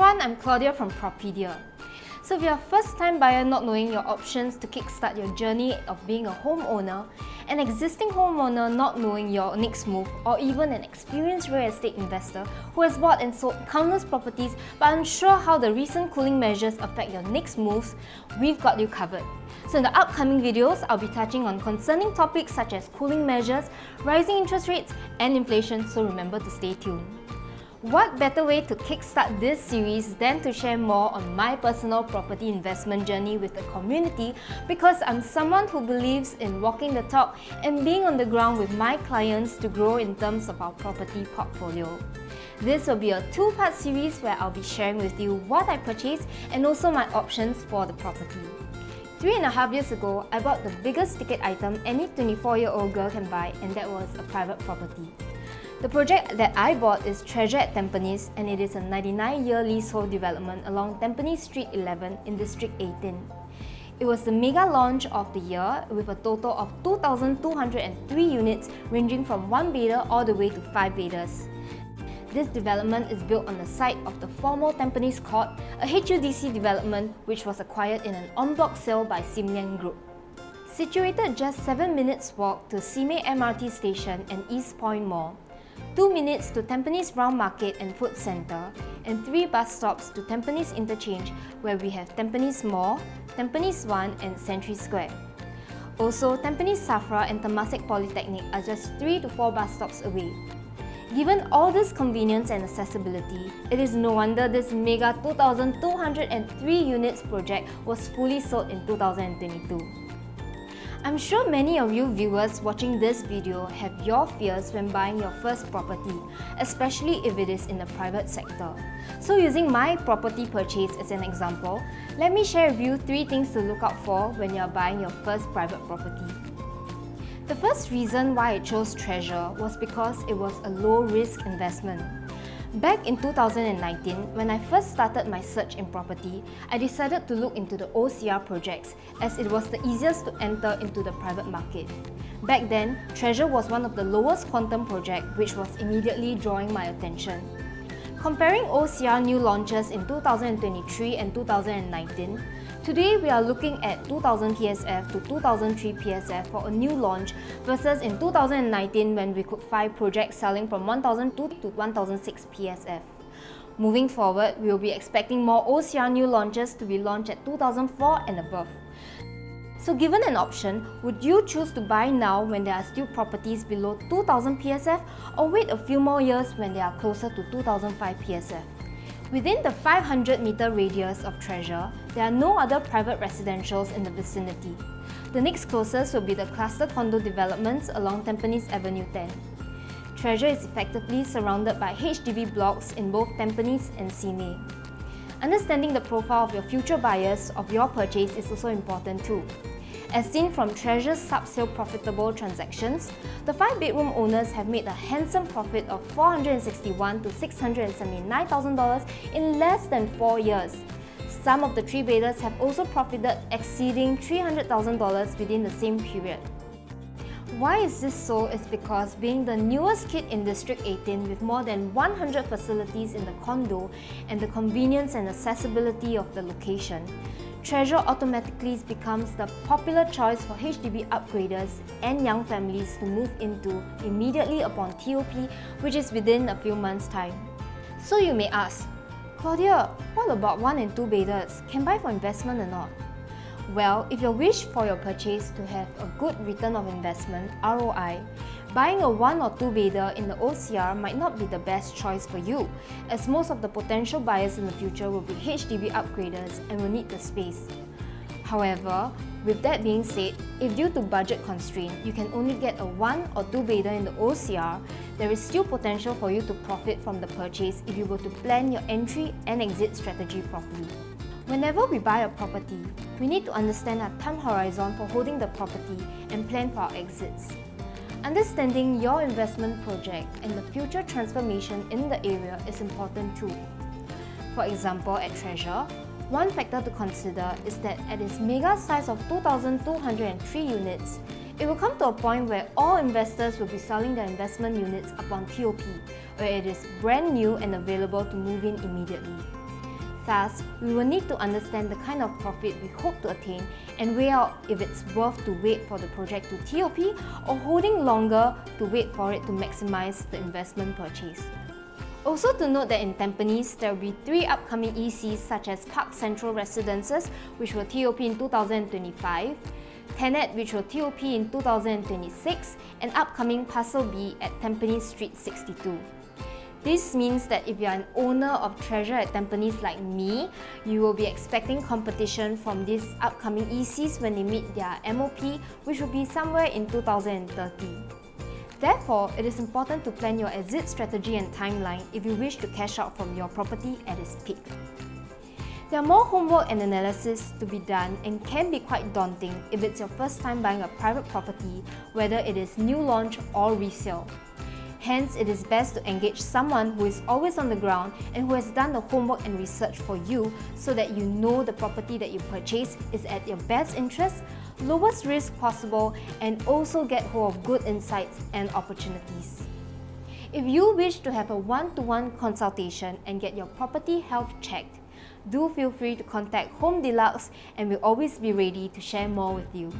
everyone, I'm Claudia from Propedia. So if you're a first-time buyer not knowing your options to kickstart your journey of being a homeowner, an existing homeowner not knowing your next move, or even an experienced real estate investor who has bought and sold countless properties but unsure how the recent cooling measures affect your next moves, we've got you covered. So in the upcoming videos, I'll be touching on concerning topics such as cooling measures, rising interest rates, and inflation, so remember to stay tuned. What better way to kickstart this series than to share more on my personal property investment journey with the community, because I'm someone who believes in walking the talk and being on the ground with my clients to grow in terms of our property portfolio. This will be a two-part series where I'll be sharing with you what I purchased and also my options for the property. 3.5 years ago, I bought the biggest ticket item any 24-year-old girl can buy, and that was a private property. The project that I bought is Treasure at Tampines, and it is a 99-year leasehold development along Tampines Street 11 in District 18. It was the mega launch of the year with a total of 2,203 units ranging from 1 bedder all the way to 5 bedders. This development is built on the site of the former Tampines Court, a HUDC development which was acquired in an en bloc sale by Sim Liang Group. Situated just 7 minutes walk to Simei MRT station and East Point Mall, 2 minutes to Tampines Round Market and Food Centre, and 3 bus stops to Tampines Interchange, where we have Tampines Mall, Tampines 1 and Century Square. Also, Tampines Safra and Temasek Polytechnic are just 3 to 4 bus stops away. Given all this convenience and accessibility, it is no wonder this mega 2,203 units project was fully sold in 2022. I'm sure many of you viewers watching this video have your fears when buying your first property, especially if it is in the private sector. So using my property purchase as an example, let me share with you 3 things to look out for when you're buying your first private property. The first reason why I chose Treasure was because it was a low-risk investment. Back in 2019, when I first started my search in property, I decided to look into the OCR projects as it was the easiest to enter into the private market. Back then, Treasure was one of the lowest quantum projects, which was immediately drawing my attention. Comparing OCR new launches in 2023 and 2019, today we are looking at 2000 PSF to 2003 PSF for a new launch versus in 2019 when we could find projects selling from 1002 to 1006 PSF. Moving forward, we will be expecting more OCR new launches to be launched at 2004 and above. So given an option, would you choose to buy now when there are still properties below 2000 PSF, or wait a few more years when they are closer to 2005 PSF? Within the 500-meter radius of Treasure, there are no other private residentials in the vicinity. The next closest will be the cluster condo developments along Tampines Avenue 10. Treasure is effectively surrounded by HDB blocks in both Tampines and Simei. Understanding the profile of your future buyers of your purchase is also important too. As seen from Treasure's sub-sale profitable transactions, the 5-bedroom owners have made a handsome profit of $461,000 to $679,000 in less than 4 years. Some of the 3-bedders have also profited exceeding $300,000 within the same period. Why is this so is because being the newest kid in District 18 with more than 100 facilities in the condo and the convenience and accessibility of the location, Treasure automatically becomes the popular choice for HDB upgraders and young families to move into immediately upon TOP, which is within a few months' time. So you may ask, Claudia, what about 1 and 2 bedders? Can buy for investment or not? Well, if you wish for your purchase to have a good return of investment, ROI, buying a 1 or 2 bedder in the OCR might not be the best choice for you, as most of the potential buyers in the future will be HDB upgraders and will need the space. However, with that being said, if due to budget constraint you can only get a 1 or 2 bedder in the OCR, there is still potential for you to profit from the purchase if you were to plan your entry and exit strategy properly. Whenever we buy a property, we need to understand our time horizon for holding the property and plan for our exits. Understanding your investment project and the future transformation in the area is important too. For example, at Treasure, one factor to consider is that at its mega size of 2,203 units, it will come to a point where all investors will be selling their investment units upon TOP, where it is brand new and available to move in immediately. Thus, we will need to understand the kind of profit we hope to attain and weigh out if it's worth to wait for the project to TOP or holding longer to wait for it to maximize the investment purchase. Also to note that in Tampines, there will be 3 upcoming ECs such as Park Central Residences, which will TOP in 2025, Tenet, which will TOP in 2026, and upcoming Parcel B at Tampines Street 62. This means that if you are an owner of treasure at Tampines like me, you will be expecting competition from these upcoming ECs when they meet their MOP, which will be somewhere in 2030. Therefore, it is important to plan your exit strategy and timeline if you wish to cash out from your property at its peak. There are more homework and analysis to be done and can be quite daunting if it's your first time buying a private property, whether it is new launch or resale. Hence, it is best to engage someone who is always on the ground and who has done the homework and research for you so that you know the property that you purchase is at your best interest, lowest risk possible, and also get hold of good insights and opportunities. If you wish to have a one-to-one consultation and get your property health checked, do feel free to contact Home Deluxe and we'll always be ready to share more with you.